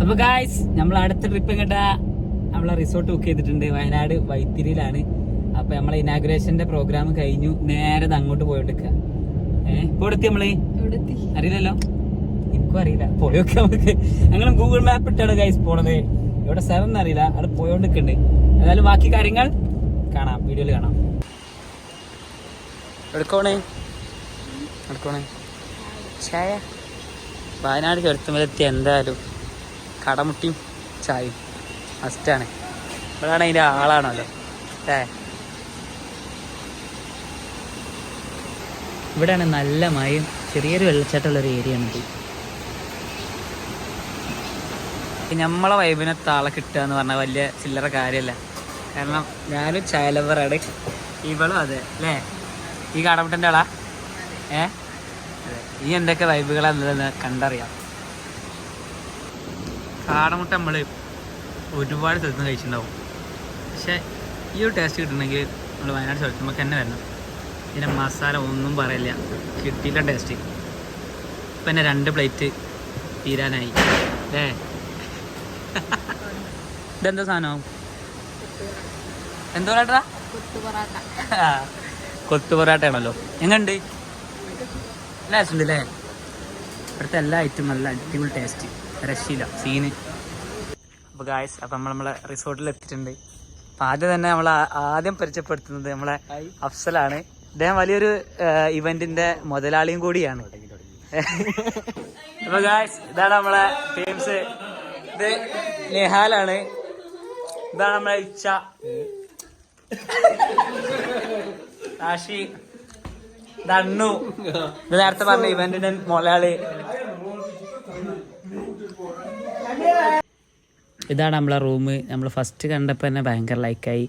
അപ്പൊ ഗായ്സ് നമ്മൾ അടുത്ത ട്രിപ്പ് കേട്ടാ നമ്മളെ റിസോർട്ട് ബുക്ക് ചെയ്തിട്ടുണ്ട്. വയനാട് വൈത്തിരിയിലാണ്. അപ്പൊ നമ്മളെ ഇനാഗുറേഷന്റെ പ്രോഗ്രാം കഴിഞ്ഞു. നേരെ അങ്ങോട്ട് പോയോണ്ടിരിക്കുക. ഇപ്പൊ എത്തി നമ്മള് അറിയില്ലല്ലോ, എനിക്കും അറിയില്ല. പോയൊക്കെ നമുക്ക് ഞങ്ങൾ ഗൂഗിൾ മാപ്പ് ഇട്ടാണ് ഗൈസ് പോണത്. ഇവിടെ 7 അറിയില്ല, അവിടെ പോയോണ്ടിരിക്കുന്നുണ്ട്. ഏതായാലും ബാക്കി കാര്യങ്ങൾ കാണാം, വീഡിയോയിൽ കാണാം. എടുക്കോണേ ചായ വയനാട് ചുരത്തുമലെത്തി. എന്തായാലും കടമുട്ടിയും ചായയും മസ്റ്റാണ്. ഇവിടെയാണ് അതിൻ്റെ ആളാണല്ലോ അല്ലേ. ഇവിടെയാണ് നല്ല മഴയും ചെറിയൊരു വെള്ളച്ചാട്ടമുള്ളൊരു ഏരിയ ആണ്. നമ്മളെ വൈബിനെ താളെ കിട്ടുക എന്ന് പറഞ്ഞാൽ വലിയ ചില്ലറ കാര്യമല്ല. കാരണം ഞാനും ചായ ലവറാണ്, ഇവളും അതെ അല്ലേ. ഈ കടമുട്ടൻ്റെ ആളാ. അതെ, ഈ എന്തൊക്കെ വൈബുകളാണെന്നുള്ളതെന്ന് കണ്ടറിയാം. കാടമുട്ട നമ്മൾ ഒരുപാട് സ്ഥലത്ത് നിന്ന് കഴിച്ചിട്ടുണ്ടാവും. പക്ഷേ ഈ ഒരു ടേസ്റ്റ് കിട്ടണമെങ്കിൽ നമ്മൾ വയനാട് സ്ഥലത്തുമ്പോൾ തന്നെ വരണം. ഇതിൻ്റെ മസാല ഒന്നും പറയില്ല, കിട്ടിയില്ല ടേസ്റ്റ്. ഇപ്പം തന്നെ 2 പ്ലേറ്റ് തീരാനായി അല്ലേ. ഇതെന്താ സാധനം? എന്തോ പറയട്ടാ? കൊത്തു പൊറാട്ട ആണല്ലോ. എങ്ങനെയുണ്ട്? ടേസ്റ്റ് ഉണ്ട് അല്ലേ. ഇവിടുത്തെ എല്ലാ ഐറ്റം നല്ല അടിപൊളി ടേസ്റ്റ്, രക്ഷയില്ല, സീന്. അപ്പോൾ ഗായ്സ്, അപ്പം നമ്മളെ റിസോർട്ടിൽ എത്തിയിട്ടുണ്ട്. അപ്പം ആദ്യം തന്നെ നമ്മൾ ആദ്യം പരിചയപ്പെടുത്തുന്നത് നമ്മളെ അഫ്സലാണ്. അദ്ദേഹം വലിയൊരു ഇവന്റിന്റെ മുതലാളിയും കൂടിയാണ്. അപ്പൊ ഗായ്സ്, ഇതാണ് നമ്മളെ ടീംസ്. ഇത് നിഹാലാണ്, ഇതാണ് നമ്മളെ ഇച്ച, ആഷി, ദണ്ണു, ഇത് നേരത്തെ പറഞ്ഞ ഇവന്റിന്റെ മുതലാളി. ഇതാണ് നമ്മളെ റൂം. നമ്മൾ ഫസ്റ്റ് കണ്ടപ്പോൾ തന്നെ ഭയങ്കര ലൈക്കായി.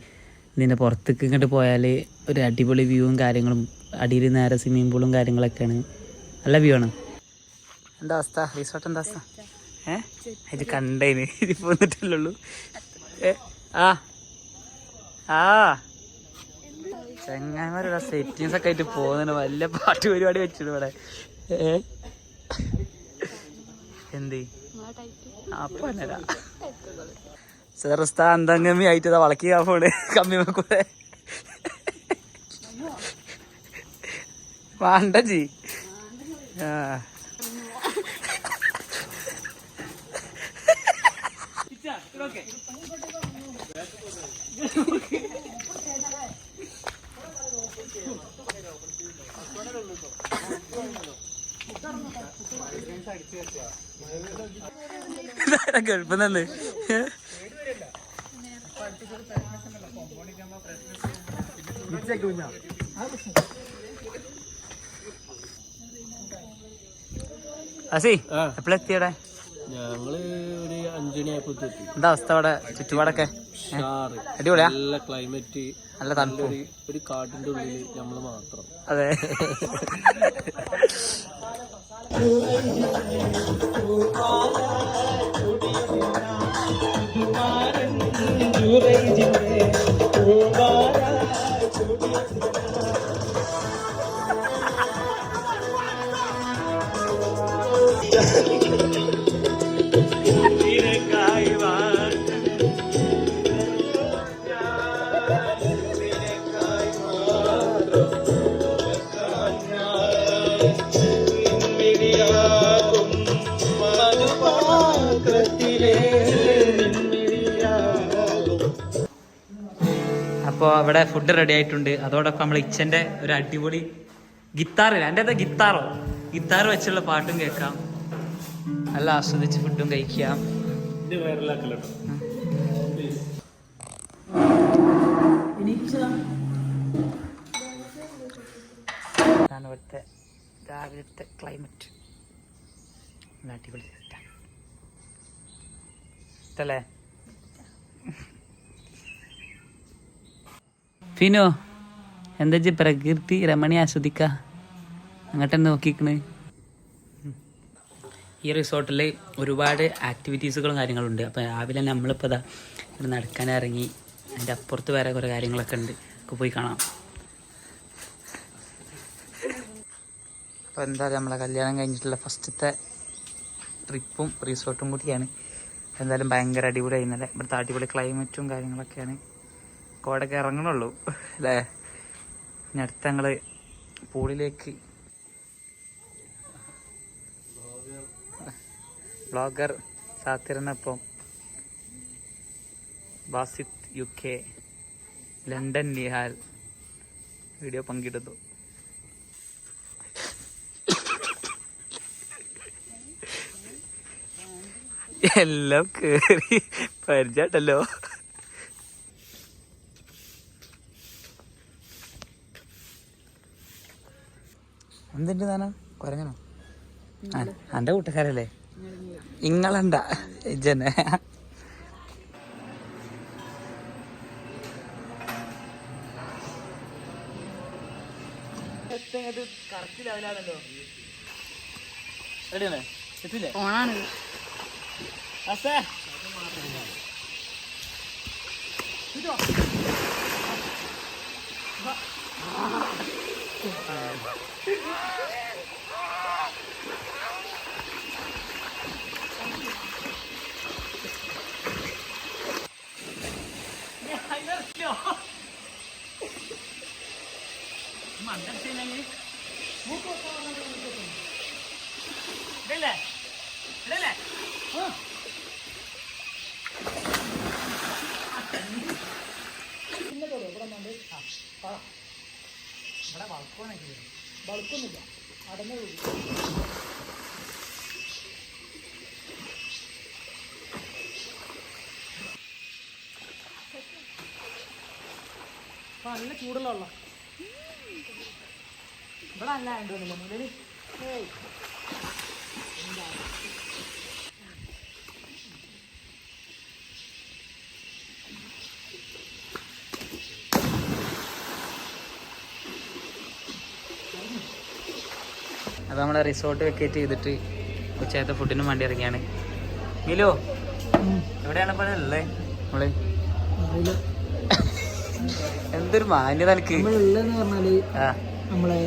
ഇതിൻ്റെ പുറത്തേക്ക് ഇങ്ങോട്ട് പോയാൽ ഒരു അടിപൊളി വ്യൂവും കാര്യങ്ങളും, അടിയിൽ നേരെ സ്വിമ്മിംഗ് പൂളും കാര്യങ്ങളൊക്കെയാണ്. നല്ല വ്യൂ ആണ്. എന്താ അവസ്ഥ? റിസോർട്ട് എന്താ അവസ്ഥ? ഇത് കണ്ടേന്, ഇത് പോന്നിട്ടില്ലുള്ളൂ. ചെങ്ങായിമാരുടെ സെറ്റിങ്സ് ഒക്കെ ആയിട്ട് പോകുന്നുണ്ട്. വലിയ പാട്ട് പരിപാടി വെച്ചിട്ട് ഇവിടെ. എന്ത് അപ്പൊ എന്നടാ ചെറുസ്ഥാ അന്തംഗമി ആയിട്ട് വളക്കിയാ പോണ് കമ്മി കൂടെ വേണ്ട ജി. ഗൾഫിന്ന് അസി എപ്പോഴെത്തിയടെ? ഞങ്ങള് ഒരു 5 മണിയായപ്പോ എത്തി. എന്താ അവസ്ഥ അവിടെ ചുറ്റുപാടൊക്കെ? അടിപൊളിയാ, നല്ല ക്ലൈമറ്റ്, നല്ല തണുപ്പ്. ഒരു കാട്ടിന്റെ ഉള്ളിൽ നമ്മള് മാത്രം. അതെ. അപ്പോൾ ഇവിടെ ഫുഡ് റെഡി ആയിട്ടുണ്ട്. അതോടൊപ്പം നമ്മൾ ഇച്ചൻ്റെ ഒരു അടിപൊളി ഗിത്താറില്ല, എൻ്റെ അത് ഗിത്താർ വെച്ചുള്ള പാട്ടും കേൾക്കാം. നല്ല ആസ്വദിച്ച് ഫുഡും കഴിക്കാം. ഇതാണ് ഇവിടുത്തെ രാവിലത്തെ ക്ലൈമറ്റ്. നല്ല അടിപൊളി ഇഷ്ടല്ലേ? ഫിനോ, എന്താ പ്രകൃതി രമണി ആസ്വദിക്ക അങ്ങോട്ട് നോക്കിക്കണ്. ഈ റിസോർട്ടിൽ ഒരുപാട് ആക്ടിവിറ്റീസുകളും കാര്യങ്ങളുണ്ട്. അപ്പോൾ രാവിലെ നമ്മളിപ്പോൾ ഇതാ ഇവിടെ നടക്കാനിറങ്ങി. അതിൻ്റെ അപ്പുറത്ത് വേറെ കുറേ കാര്യങ്ങളൊക്കെ ഉണ്ട്, ഒക്കെ പോയി കാണാം. അപ്പോൾ എന്താ നമ്മളെ കല്യാണം കഴിഞ്ഞിട്ടുള്ള ഫസ്റ്റത്തെ ട്രിപ്പും റിസോർട്ടും കൂടിയാണ്. എന്തായാലും ഭയങ്കര അടിപൊളിയായി ഇന്നലെ. ഇവിടുത്തെ അടിപൊളി ക്ലൈമറ്റും കാര്യങ്ങളൊക്കെയാണ്. കോടൊക്കെ ഇറങ്ങണുള്ളൂ അല്ലേ. ഇനി അടുത്ത ഞങ്ങള് പൂളിലേക്ക്. ബ്ലോഗർ സാത്തിരനൊപ്പം Basith UK, London Nihal video പങ്കിടുന്നു. എല്ലാം കേറി പരിചയട്ടല്ലോ. എന്തിന്റെ താനം കുറഞ്ഞോ? എന്റെ കൂട്ടുകാരല്ലേ ഇങ്ങളണ്ട ഇജ്ജന്നെ. കറക്റ്റ് ലെവലാണല്ലോ. റെഡിയാണേ? എത്തില്ലേ? ഓണാണ്. വളക്കൊന്നുമില്ല, അടഞ്ഞ നല്ല ചൂടുള്ള വെള്ളം ഇവിടെ അല്ല ഉണ്ടോന്നില്ല മുതല്. അപ്പോൾ നമ്മൾ റിസോർട്ട് വെക്കേറ്റ് ചെയ്തിട്ട് ഉച്ചയത്തെ ഫുഡിനും വേണ്ടി ഇറങ്ങിയാണ്. മിലോ എവിടെയാണ് ഇപ്പോൾ ഉള്ളത്? നമ്മള് എന്തൊരു മാന്യത എനിക്ക് ഉള്ളതെന്ന് പറഞ്ഞാല് നമ്മളെ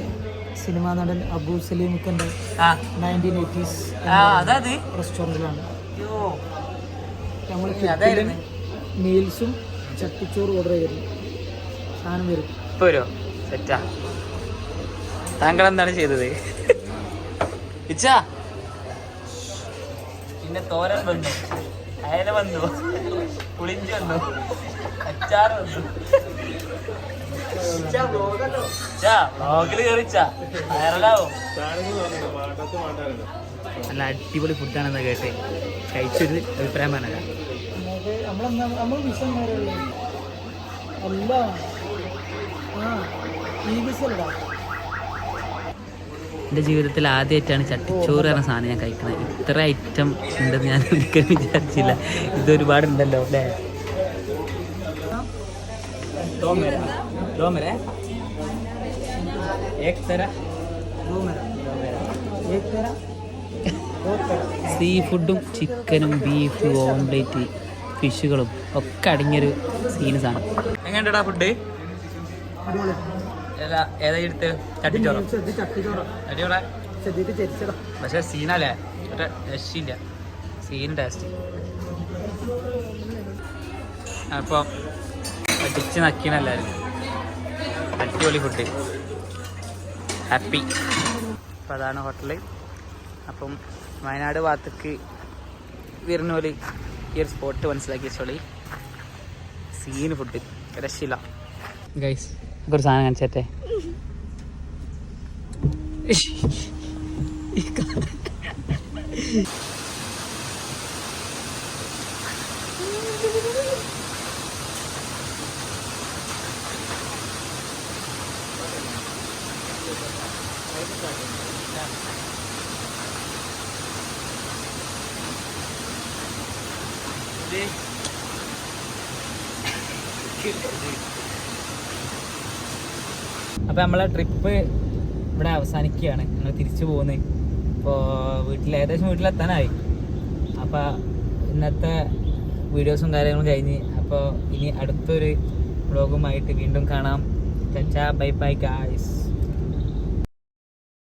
സിനിമാ നടൻ അബു സലീമിക്കൻ്റെ 1980s റെസ്റ്റോറൻറ്റിലാണ്. നമ്മൾ മീൽസും ചട്ടിച്ചോറും ഓർഡർ ചെയ്തിരുന്നു. സാധനം വരും ഇപ്പോൾ വരുമോ? സെറ്റാ. താങ്കൾ എന്താണ് ചെയ്തത്? ഇച്ചാ പിന്നെ തോരൻ വന്നു, അയല വന്നു, പുളിഞ്ചി വന്നു, അച്ചാർ വന്നു. വ്ളോഗില് കയറിച്ചാ വൈറലാവും. നല്ല അടിപൊളി ഫുഡാണെന്ന് കേട്ടെ. കഴിച്ചൊരു അഭിപ്രായം പറഞ്ഞ എൻ്റെ ജീവിതത്തിൽ ആദ്യമായിട്ടാണ് ചട്ടിച്ചോറ് എന്ന സാധനം ഞാൻ കഴിക്കുന്നത്. ഇത്ര ഐറ്റം ഉണ്ടെന്ന് ഞാൻ ഒരിക്കലും വിചാരിച്ചില്ല. ഇതൊരുപാടുണ്ടല്ലോ അല്ലേ. സീ ഫുഡും ചിക്കനും ബീഫ് ഓംലേറ്റ് ഫിഷുകളും ഒക്കെ അടങ്ങിയൊരു സീന് സാധനം. എങ്ങനെയുണ്ടാ ഫുഡ്? ഏതാ എടുത്ത്? ചട്ടിച്ചോറോ? അടിപൊളി. പക്ഷെ സീനല്ലേ, മറ്റേ രക്ഷയില്ല. Scene taste. അപ്പം അടിച്ച് നക്കീനെല്ലാവരും. അടിപൊളി ഫുഡ്, ഹാപ്പി. അപ്പം അതാണ് ഹോട്ടല്. അപ്പം വയനാട് ഭാഗത്തേക്ക് വരുന്നോല് ഈ ഒരു സ്പോട്ട് മനസ്സിലാക്കി വെച്ചോളി. സീന് ഫുഡ്, രക്ഷയില്ല ഗൈസ്. ഒരു സാധനം കാണിച്ചേ. അപ്പം നമ്മളെ ട്രിപ്പ് ഇവിടെ അവസാനിക്കുകയാണ്. ഞങ്ങൾ തിരിച്ചു പോകുന്നത്. ഇപ്പോൾ ഏകദേശം വീട്ടിലെത്താനായി. അപ്പോൾ ഇന്നത്തെ വീഡിയോസും കാര്യങ്ങളും കഴിഞ്ഞ്. അപ്പോൾ ഇനി അടുത്തൊരു വ്ളോഗുമായിട്ട് വീണ്ടും കാണാം. Bye bye guys.